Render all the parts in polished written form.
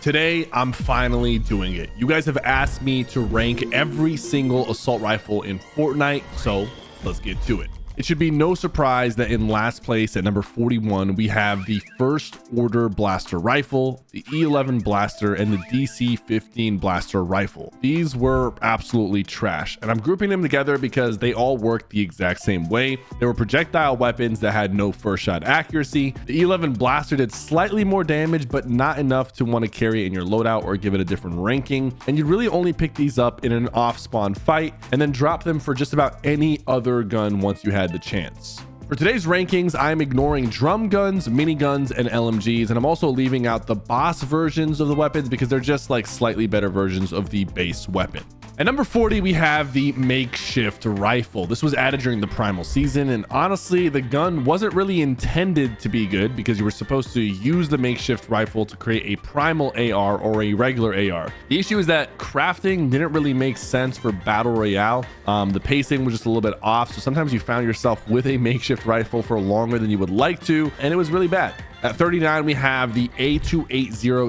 Today, I'm finally doing it. You guys have asked me to rank every single assault rifle in Fortnite, so let's get to it. It should be no surprise that in last place at number 41, we have the First Order Blaster Rifle, the E11 Blaster, and the DC-15 Blaster Rifle. These were absolutely trash, and I'm grouping them together because they all worked the exact same way. They were projectile weapons that had no first shot accuracy. The E11 Blaster did slightly more damage, but not enough to want to carry it in your loadout or give it a different ranking, and you'd really only pick these up in an off-spawn fight and then drop them for just about any other gun once you had the chance. For today's rankings, I'm ignoring drum guns, miniguns, and LMGs, and I'm also leaving out the boss versions of the weapons because they're just like slightly better versions of the base weapon. At number 40, we have the makeshift rifle. This was added during the primal season, and honestly, the gun wasn't really intended to be good because you were supposed to use the makeshift rifle to create a primal AR or a regular AR. The issue is that crafting didn't really make sense for battle royale. The pacing was just a little bit off, so sometimes you found yourself with a makeshift rifle for longer than you would like to, and it was really bad. At 39, we have the A280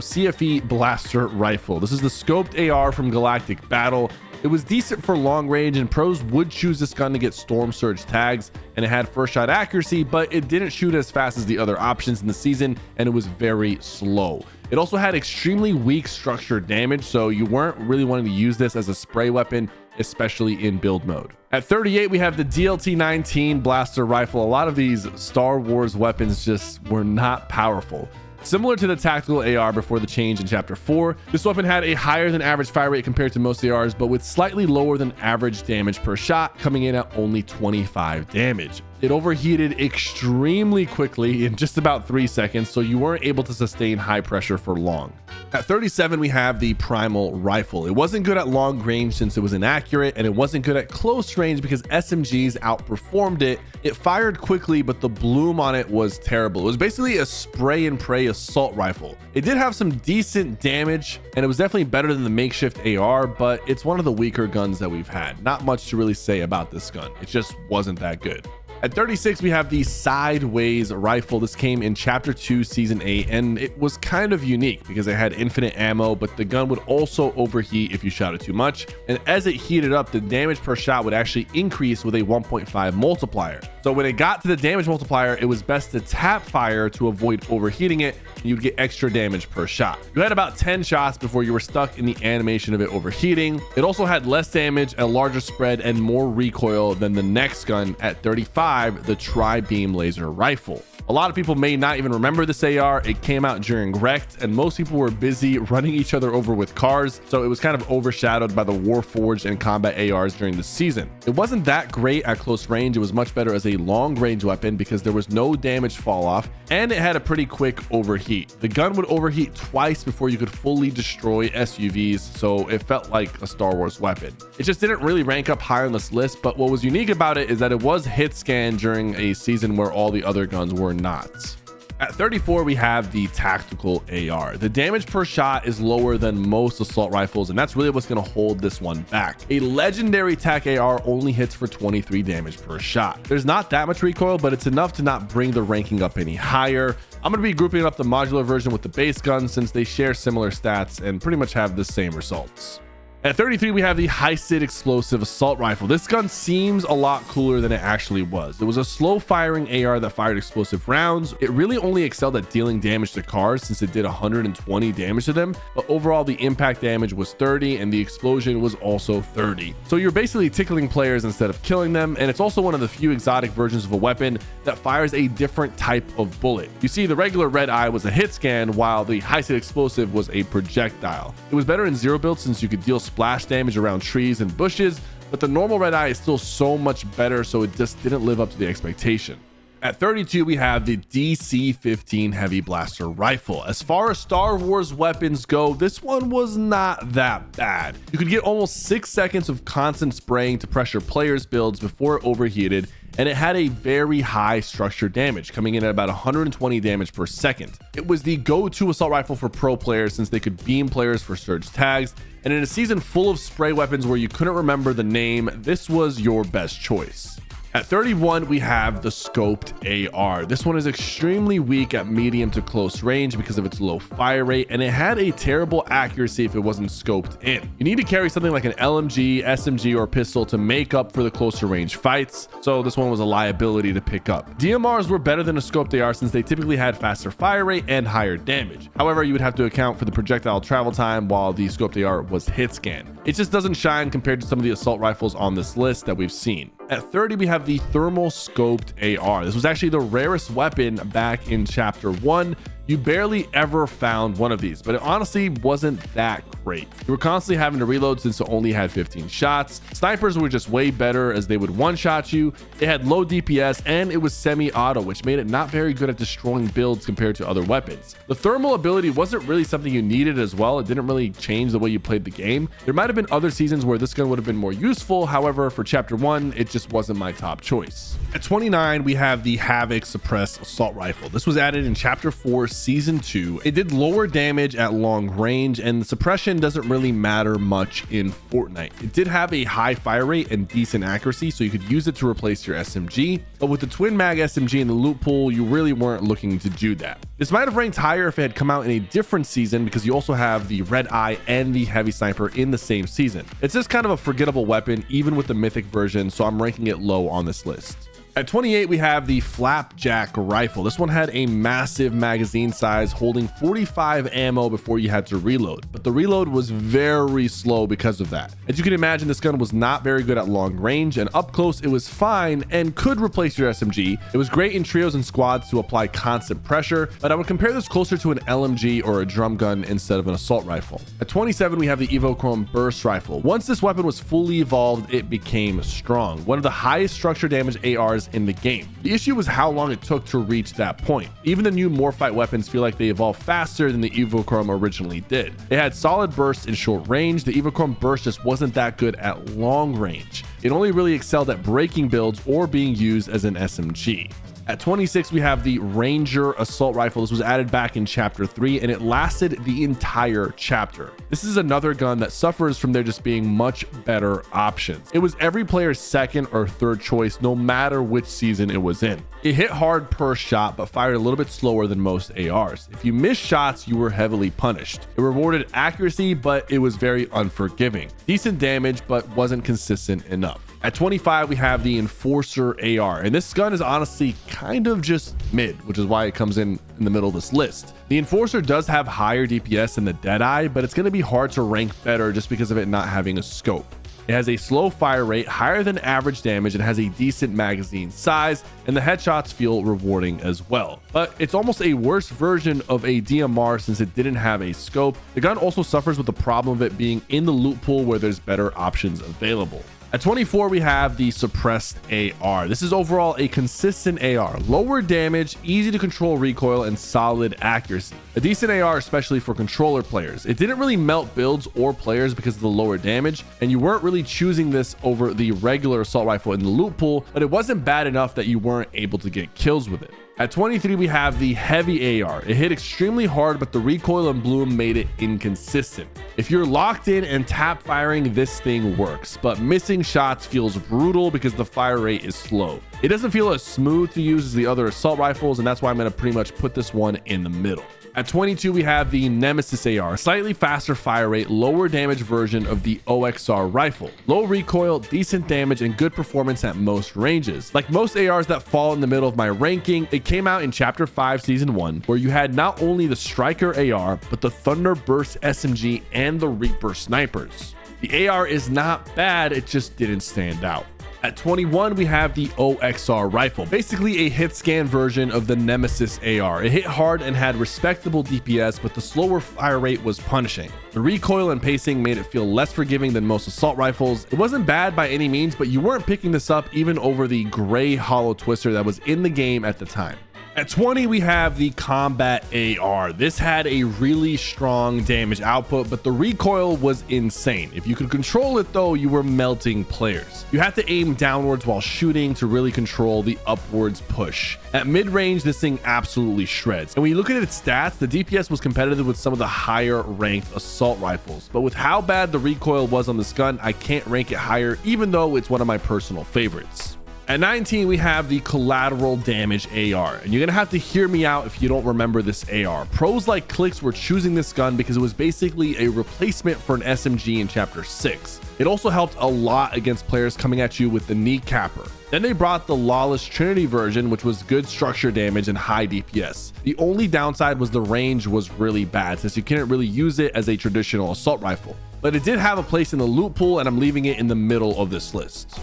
CFE Blaster Rifle. This is the scoped AR from Galactic Battle. It was decent for long range, and pros would choose this gun to get Storm Surge tags, and it had first shot accuracy, but it didn't shoot as fast as the other options in the season, and it was very slow. It also had extremely weak structured damage, so you weren't really wanting to use this as a spray weapon, especially in build mode. At 38, we have the DLT-19 Blaster Rifle. A lot of these Star Wars weapons just were not powerful. Similar to the tactical AR before the change in chapter 4, this weapon had a higher than average fire rate compared to most ARs, but with slightly lower than average damage per shot, coming in at only 25 damage. It overheated extremely quickly in just about 3 seconds, so you weren't able to sustain high pressure for long. At 37, we have the Primal Rifle. It wasn't good at long range since it was inaccurate, and it wasn't good at close range because SMGs outperformed it. It fired quickly, but the bloom on it was terrible. It was basically a spray and pray assault rifle. It did have some decent damage, and it was definitely better than the makeshift AR, but it's one of the weaker guns that we've had. Not much to really say about this gun. It just wasn't that good. At 36, we have the Sideways Rifle. This came in Chapter 2, Season 8, and it was kind of unique because it had infinite ammo, but the gun would also overheat if you shot it too much. And as it heated up, the damage per shot would actually increase with a 1.5 multiplier. So when it got to the damage multiplier, it was best to tap fire to avoid overheating it, and you'd get extra damage per shot. You had about 10 shots before you were stuck in the animation of it overheating. It also had less damage, a larger spread, and more recoil than the next gun at 35, the Tri-Beam Laser Rifle. A lot of people may not even remember this AR. It came out during Wrecked, and most people were busy running each other over with cars, so it was kind of overshadowed by the Warforged and combat ARs during the season. It wasn't that great at close range. It was much better as a long range weapon because there was no damage fall off, and it had a pretty quick overheat. The gun would overheat twice before you could fully destroy SUVs, so it felt like a Star Wars weapon. It just didn't really rank up high on this list, but what was unique about it is that it was hit scan during a season where all the other guns were not. At 34, we have the tactical AR. The damage per shot is lower than most assault rifles, and that's really what's going to hold this one back. A legendary tac AR only hits for 23 damage per shot. There's not that much recoil, but it's enough to not bring the ranking up any higher. I'm going to be grouping up the modular version with the base gun since they share similar stats and pretty much have the same results. At 33, we have the Heisted Explosive Assault Rifle. This gun seems a lot cooler than it actually was. It was a slow firing AR that fired explosive rounds. It really only excelled at dealing damage to cars since it did 120 damage to them, but overall the impact damage was 30 and the explosion was also 30. So you're basically tickling players instead of killing them, and it's also one of the few exotic versions of a weapon that fires a different type of bullet. You see, the regular red eye was a hit scan, while the Heisted Explosive was a projectile. It was better in zero build since you could deal splash damage around trees and bushes, but the normal red eye is still so much better, so it just didn't live up to the expectation. At 32, we have the DC-15 Heavy Blaster Rifle. As far as Star Wars weapons go, this one was not that bad. You could get almost 6 seconds of constant spraying to pressure players' builds before it overheated, and it had a very high structure damage, coming in at about 120 damage per second. It was the go-to assault rifle for pro players since they could beam players for surge tags, and in a season full of spray weapons where you couldn't remember the name, this was your best choice. At 31, we have the scoped AR. This one is extremely weak at medium to close range because of its low fire rate, and it had a terrible accuracy if it wasn't scoped in. You need to carry something like an LMG, SMG, or pistol to make up for the closer range fights, so this one was a liability to pick up. DMRs were better than a scoped AR since they typically had faster fire rate and higher damage. However, you would have to account for the projectile travel time while the scoped AR was hit scan. It just doesn't shine compared to some of the assault rifles on this list that we've seen. At 30, we have the thermal scoped AR. This was actually the rarest weapon back in chapter 1. You barely ever found one of these, but it honestly wasn't that great. You were constantly having to reload since it only had 15 shots. Snipers were just way better as they would one-shot you. It had low DPS and it was semi-auto, which made it not very good at destroying builds compared to other weapons. The thermal ability wasn't really something you needed as well. It didn't really change the way you played the game. There might have been other seasons where this gun would have been more useful. However, for chapter 1, it just wasn't my top choice. At 29, we have the Havoc suppressed assault rifle. This was added in chapter 4, season 2. It did lower damage at long range, and the suppression doesn't really matter much in Fortnite. It did have a high fire rate and decent accuracy, so you could use it to replace your SMG, but with the twin mag SMG in the loot pool, you really weren't looking to do that. This might have ranked higher if it had come out in a different season, because you also have the red eye and the heavy sniper in the same season. It's just kind of a forgettable weapon even with the mythic version, so I'm ranking it low on this list. At 28, we have the Flapjack rifle. This one had a massive magazine size holding 45 ammo before you had to reload, but the reload was very slow because of that. As you can imagine, this gun was not very good at long range, and up close it was fine and could replace your SMG. It was great in trios and squads to apply constant pressure, but I would compare this closer to an LMG or a drum gun instead of an assault rifle. At 27, we have the Evochrome burst rifle. Once this weapon was fully evolved, it became strong. One of the highest structure damage ARs in the game. The issue was how long it took to reach that point. Even the new Morphite weapons feel like they evolve faster than the Evochrome originally did. It had solid bursts in short range. The Evochrome burst just wasn't that good at long range. It only really excelled at breaking builds or being used as an SMG. At 26, we have the Ranger assault rifle. This was added back in chapter 3 and it lasted the entire chapter. This is another gun that suffers from there just being much better options. It was every player's second or third choice no matter which season it was in. It hit hard per shot but fired a little bit slower than most ARs. If you missed shots, you were heavily punished. It rewarded accuracy, but it was very unforgiving. Decent damage, but wasn't consistent enough. At 25, we have the Enforcer AR, and this gun is honestly kind of just mid, which is why it comes in the middle of this list. The Enforcer does have higher DPS than the Deadeye, but it's going to be hard to rank better just because of it not having a scope. It has a slow fire rate, higher than average damage, and has a decent magazine size, and the headshots feel rewarding as well. But it's almost a worse version of a DMR since it didn't have a scope. The gun also suffers with the problem of it being in the loot pool where there's better options available. At 24, we have the suppressed AR. This is overall a consistent AR, lower damage, easy to control recoil, and solid accuracy. A decent AR, especially for controller players. It didn't really melt builds or players because of the lower damage, and you weren't really choosing this over the regular assault rifle in the loot pool, but it wasn't bad enough that you weren't able to get kills with it. At 23, we have the heavy AR. It hit extremely hard, but the recoil and bloom made it inconsistent. If you're locked in and tap firing, this thing works, but missing shots feels brutal because the fire rate is slow. It doesn't feel as smooth to use as the other assault rifles, and that's why I'm going to pretty much put this one in the middle. At 22, we have the Nemesis AR, slightly faster fire rate, lower damage version of the OXR rifle. Low recoil, decent damage, and good performance at most ranges. Like most ARs that fall in the middle of my ranking, it came out in Chapter 5, Season 1, where you had not only the Striker AR, but the Thunderburst SMG and the Reaper snipers. The AR is not bad, it just didn't stand out. At 21, we have the OXR rifle, basically a hit scan version of the Nemesis AR. It hit hard and had respectable DPS, but the slower fire rate was punishing. The recoil and pacing made it feel less forgiving than most assault rifles. It wasn't bad by any means, but you weren't picking this up even over the gray hollow twister that was in the game at the time. At 20, we have the Combat AR. This had a really strong damage output, but the recoil was insane. If you could control it though, you were melting players. You had to aim downwards while shooting to really control the upwards push. At mid-range, this thing absolutely shreds. And when you look at its stats, the DPS was competitive with some of the higher ranked assault rifles. But with how bad the recoil was on this gun, I can't rank it higher, even though it's one of my personal favorites. At 19, we have the collateral damage AR, and you're gonna have to hear me out if you don't remember this AR. Pros like Clicks were choosing this gun because it was basically a replacement for an SMG in chapter 6. It also helped a lot against players coming at you with the kneecapper. Then they brought the Lawless Trinity version, which was good structure damage and high DPS. The only downside was the range was really bad, since you couldn't really use it as a traditional assault rifle. But it did have a place in the loot pool, and I'm leaving it in the middle of this list.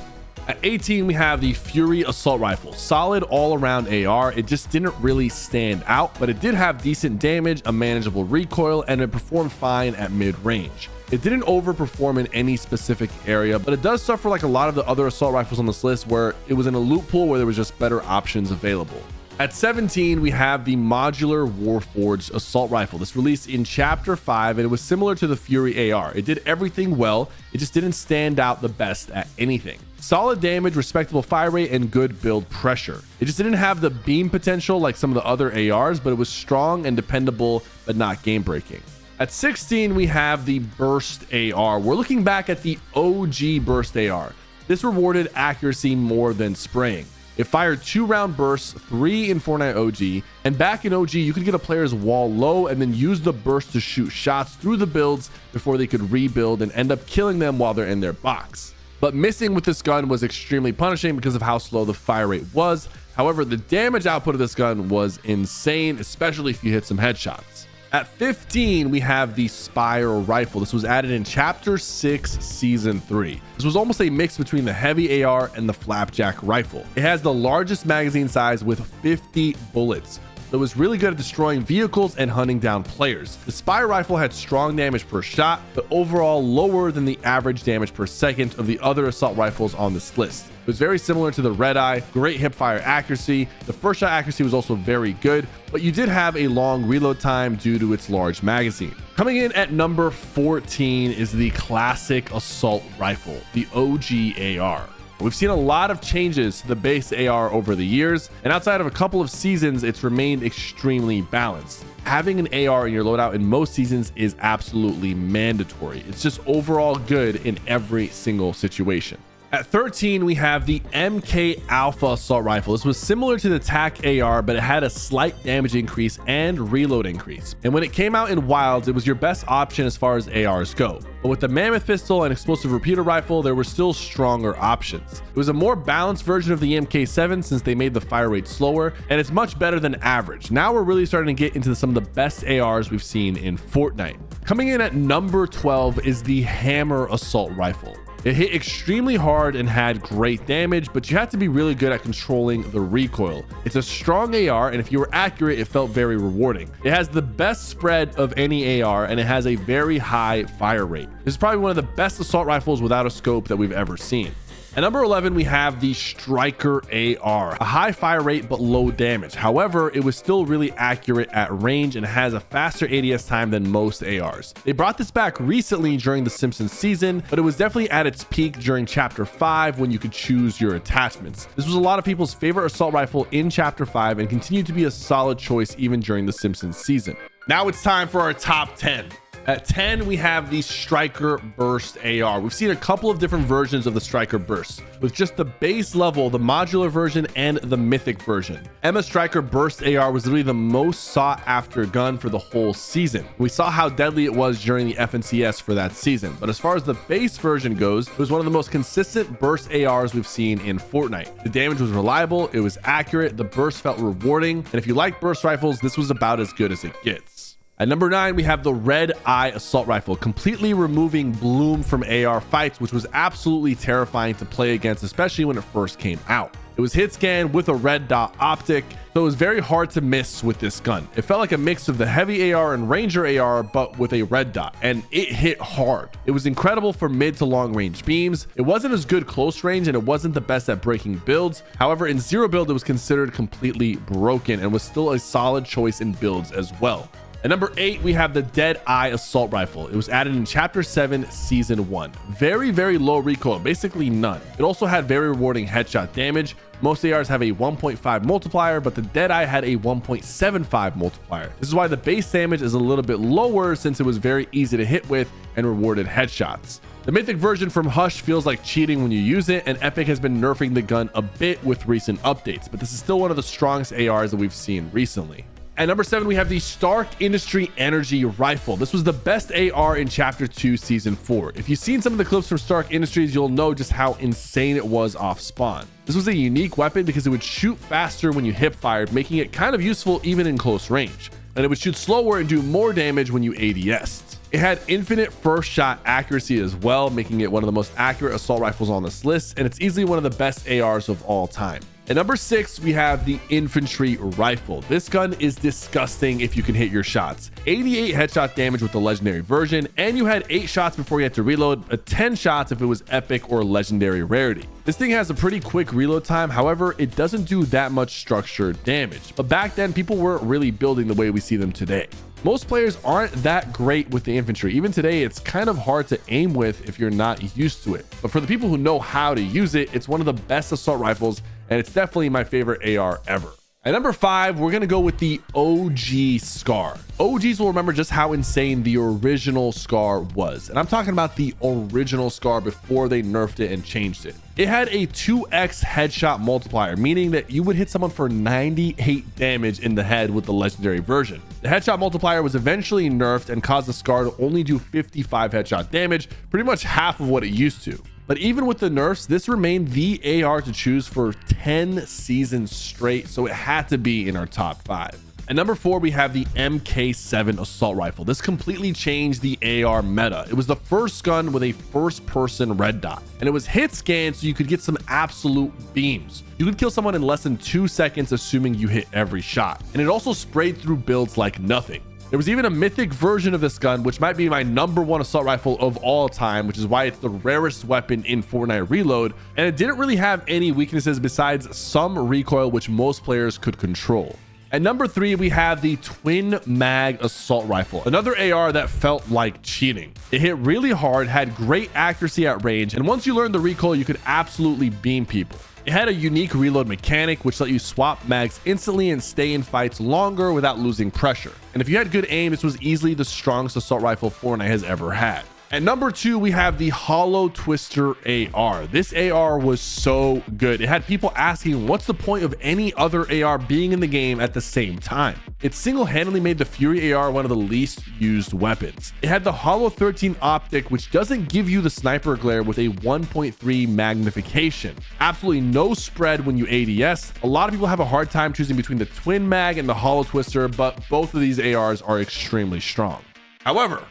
At 18, we have the Fury Assault Rifle. Solid all-around AR. It just didn't really stand out, but it did have decent damage, a manageable recoil, and it performed fine at mid-range. It didn't overperform in any specific area, but it does suffer like a lot of the other assault rifles on this list, where it was in a loot pool where there was just better options available. At 17, we have the Modular Warforged Assault Rifle. This released in Chapter 5, and it was similar to the Fury AR. It did everything well, it just didn't stand out the best at anything. Solid damage, respectable fire rate, and good build pressure. It just didn't have the beam potential like some of the other ARs, but it was strong and dependable, but not game-breaking. At 16, we have the Burst AR. We're looking back at the OG Burst AR. This rewarded accuracy more than spraying. It fired 2-round bursts, 3 in Fortnite OG, and back in OG, you could get a player's wall low and then use the burst to shoot shots through the builds before they could rebuild and end up killing them while they're in their box. But missing with this gun was extremely punishing because of how slow the fire rate was. However, the damage output of this gun was insane, especially if you hit some headshots. At 15, we have the Spiral Rifle. This was added in Chapter 6, Season 3. This was almost a mix between the heavy AR and the Flapjack Rifle. It has the largest magazine size with 50 bullets. It was really good at destroying vehicles and hunting down players. The Spiral Rifle had strong damage per shot, but overall lower than the average damage per second of the other assault rifles on this list. It was very similar to the Red Eye, great hipfire accuracy. The first shot accuracy was also very good, but you did have a long reload time due to its large magazine. Coming in at number 14 is the classic assault rifle, the OG AR. We've seen a lot of changes to the base AR over the years, and outside of a couple of seasons, it's remained extremely balanced. Having an AR in your loadout in most seasons is absolutely mandatory. It's just overall good in every single situation. At 13, we have the MK Alpha Assault Rifle. This was similar to the TAC AR, but it had a slight damage increase and reload increase. And when it came out in Wilds, it was your best option as far as ARs go. But with the Mammoth Pistol and Explosive Repeater Rifle, there were still stronger options. It was a more balanced version of the MK7 since they made the fire rate slower, and it's much better than average. Now we're really starting to get into some of the best ARs we've seen in Fortnite. Coming in at number 12 is the Hammer Assault Rifle. It hit extremely hard and had great damage, but you had to be really good at controlling the recoil. It's a strong AR, and if you were accurate, it felt very rewarding. It has the best spread of any AR, and it has a very high fire rate. This is probably one of the best assault rifles without a scope that we've ever seen. At number 11, we have the Striker AR, a high fire rate but low damage. However, it was still really accurate at range and has a faster ADS time than most ARs. They brought this back recently during the Simpsons season, but it was definitely at its peak during Chapter 5 when you could choose your attachments. This was a lot of people's favorite assault rifle in Chapter 5 and continued to be a solid choice even during the Simpsons season. Now it's time for our top 10. At 10, we have the Striker Burst AR. We've seen a couple of different versions of the Striker Burst, with just the base level, the modular version, and the mythic version. Emma Striker Burst AR was literally the most sought after gun for the whole season. We saw how deadly it was during the FNCS for that season, but as far as the base version goes, it was one of the most consistent burst ARs we've seen in Fortnite. The damage was reliable, it was accurate, the burst felt rewarding, and if you like burst rifles, this was about as good as it gets. At number 9, we have the Red Eye Assault Rifle, completely removing bloom from AR fights, which was absolutely terrifying to play against, especially when it first came out. It was hit scan with a red dot optic, so it was very hard to miss with this gun. It felt like a mix of the heavy AR and Ranger AR, but with a red dot, and it hit hard. It was incredible for mid to long range beams. It wasn't as good close range, and it wasn't the best at breaking builds. However, in zero build, it was considered completely broken and was still a solid choice in builds as well. At number 8, we have the Dead Eye Assault Rifle. It was added in Chapter 7, Season 1. Very, very low recoil, basically none. It also had very rewarding headshot damage. Most ARs have a 1.5 multiplier, but the Dead Eye had a 1.75 multiplier. This is why the base damage is a little bit lower, since it was very easy to hit with and rewarded headshots. The mythic version from Hush feels like cheating when you use it, and Epic has been nerfing the gun a bit with recent updates, but this is still one of the strongest ARs that we've seen recently. At number 7, we have the Stark Industry Energy Rifle. This was the best AR in Chapter 2, Season 4. If you've seen some of the clips from Stark Industries, you'll know just how insane it was off spawn. This was a unique weapon because it would shoot faster when you hip fired, making it kind of useful even in close range. And it would shoot slower and do more damage when you ADS'd. It had infinite first shot accuracy as well, making it one of the most accurate assault rifles on this list, and it's easily one of the best ARs of all time. At number 6, we have the Infantry Rifle. This gun is disgusting if you can hit your shots. 88 headshot damage with the legendary version, and you had 8 shots before you had to reload, but 10 shots if it was epic or legendary rarity. This thing has a pretty quick reload time, however, it doesn't do that much structured damage. But back then, people weren't really building the way we see them today. Most players aren't that great with the infantry. Even today, it's kind of hard to aim with if you're not used to it. But for the people who know how to use it, it's one of the best assault rifles, and it's definitely my favorite AR ever. At number 5, we're going to go with the OG Scar. OGs will remember just how insane the original Scar was. And I'm talking about the original Scar before they nerfed it and changed it. It had a 2x headshot multiplier, meaning that you would hit someone for 98 damage in the head with the legendary version. The headshot multiplier was eventually nerfed and caused the Scar to only do 55 headshot damage, pretty much half of what it used to. But even with the nerfs, this remained the AR to choose for 10 seasons straight, so it had to be in our top 5. At number 4, we have the MK7 assault rifle. This completely changed the AR meta. It was the first gun with a first-person red dot, and it was hit scan, so you could get some absolute beams. You could kill someone in less than 2 seconds, assuming you hit every shot. And it also sprayed through builds like nothing. There was even a mythic version of this gun, which might be my number 1 assault rifle of all time, which is why it's the rarest weapon in Fortnite Reload, and it didn't really have any weaknesses besides some recoil, which most players could control. At number 3, we have the Twin Mag Assault Rifle, another AR that felt like cheating. It hit really hard, had great accuracy at range, and once you learned the recoil, you could absolutely beam people. It had a unique reload mechanic, which let you swap mags instantly and stay in fights longer without losing pressure. And if you had good aim, this was easily the strongest assault rifle Fortnite has ever had. At number 2, we have the Hollow Twister AR. This AR was so good. It had people asking, what's the point of any other AR being in the game at the same time? It single-handedly made the Fury AR one of the least used weapons. It had the Hollow 13 optic, which doesn't give you the sniper glare with a 1.3 magnification. Absolutely no spread when you ADS. A lot of people have a hard time choosing between the Twin Mag and the Hollow Twister, but both of these ARs are extremely strong. However,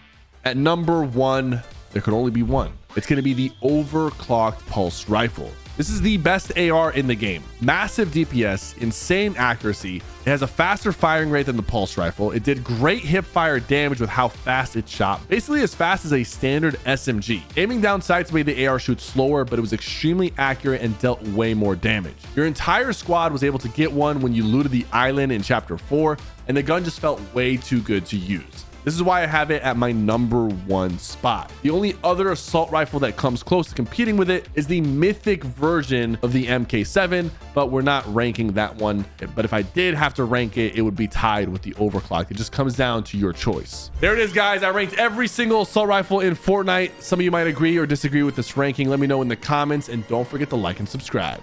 at number 1, there could only be one. It's going to be the Overclocked Pulse Rifle. This is the best AR in the game. Massive DPS, insane accuracy. It has a faster firing rate than the Pulse Rifle. It did great hip fire damage with how fast it shot. Basically as fast as a standard SMG. Aiming down sights made the AR shoot slower, but it was extremely accurate and dealt way more damage. Your entire squad was able to get one when you looted the island in Chapter 4, and the gun just felt way too good to use. This is why I have it at my number 1 spot. The only other assault rifle that comes close to competing with it is the mythic version of the MK7, but we're not ranking that one. But if I did have to rank it, it would be tied with the Overclock. It just comes down to your choice. There it is, guys. I ranked every single assault rifle in Fortnite. Some of you might agree or disagree with this ranking. Let me know in the comments, and don't forget to like and subscribe.